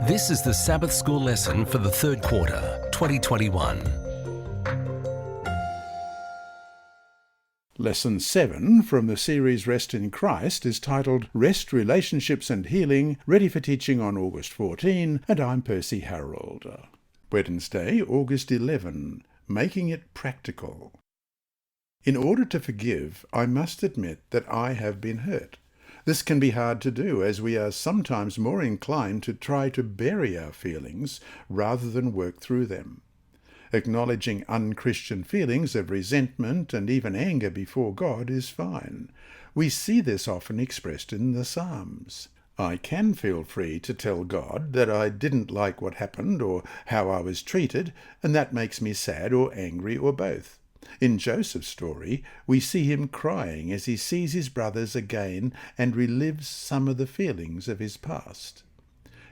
This is the Sabbath School lesson for the third quarter, 2021. Lesson 7 from the series Rest in Christ is titled Rest, Relationships and Healing, ready for teaching on August 14, and I'm Percy Harrold. Wednesday, August 11, Making it Practical. In order to forgive, I must admit that I have been hurt. This can be hard to do, as we are sometimes more inclined to try to bury our feelings rather than work through them. Acknowledging unchristian feelings of resentment and even anger before God is fine. We see this often expressed in the Psalms. I can feel free to tell God that I didn't like what happened or how I was treated, and that makes me sad or angry or both. In Joseph's story, we see him crying as he sees his brothers again and relives some of the feelings of his past.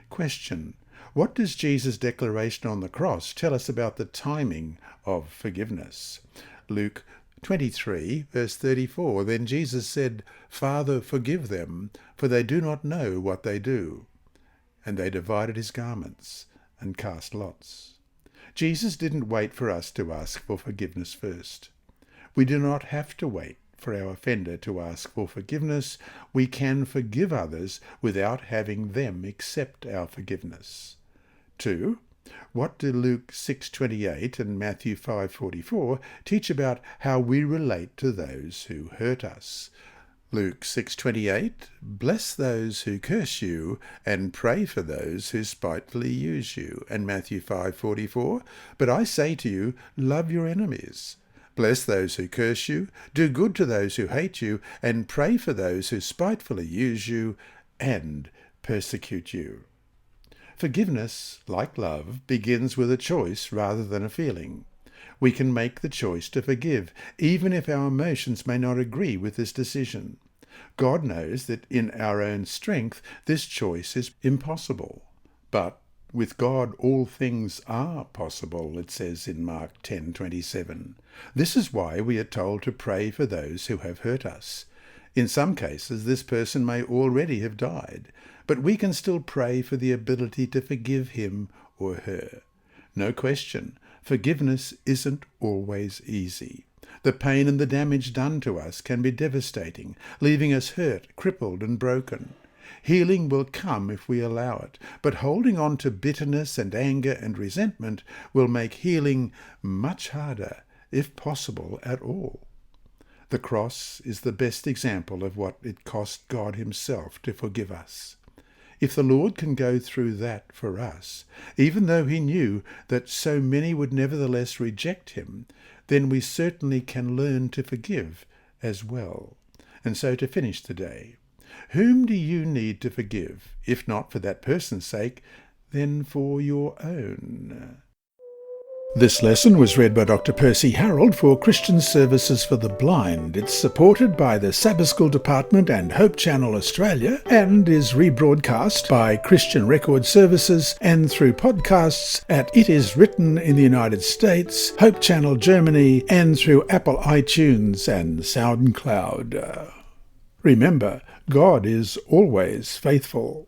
Question: what does Jesus' declaration on the cross tell us about the timing of forgiveness? Luke 23, verse 34, Then Jesus said, Father, forgive them, for they do not know what they do. And they divided his garments and cast lots. Jesus didn't wait for us to ask for forgiveness first. We do not have to wait for our offender to ask for forgiveness. We can forgive others without having them accept our forgiveness. 2. What do Luke 6:28 and Matthew 5:44 teach about how we relate to those who hurt us? Luke 6:28, Bless those who curse you, and pray for those who spitefully use you. And Matthew 5:44, But I say to you, love your enemies. Bless those who curse you, do good to those who hate you, and pray for those who spitefully use you and persecute you. Forgiveness, like love, begins with a choice rather than a feeling. We can make the choice to forgive, even if our emotions may not agree with this decision. God knows that in our own strength this choice is impossible. But with God all things are possible, it says in Mark 10:27. This is why we are told to pray for those who have hurt us. In some cases, this person may already have died, but we can still pray for the ability to forgive him or her. No question, forgiveness isn't always easy. The pain and the damage done to us can be devastating, leaving us hurt, crippled, and broken. Healing will come if we allow it, but holding on to bitterness and anger and resentment will make healing much harder, if possible at all. The cross is the best example of what it cost God himself to forgive us. If the Lord can go through that for us, even though he knew that so many would nevertheless reject him, then we certainly can learn to forgive as well. And so to finish today, whom do you need to forgive? If not for that person's sake, then for your own. This lesson was read by Dr. Percy Harrold for Christian Services for the Blind. It's supported by the Sabbath School Department and Hope Channel Australia and is rebroadcast by Christian Record Services and through podcasts at It Is Written in the United States, Hope Channel Germany, and through Apple iTunes and SoundCloud. Remember, God is always faithful.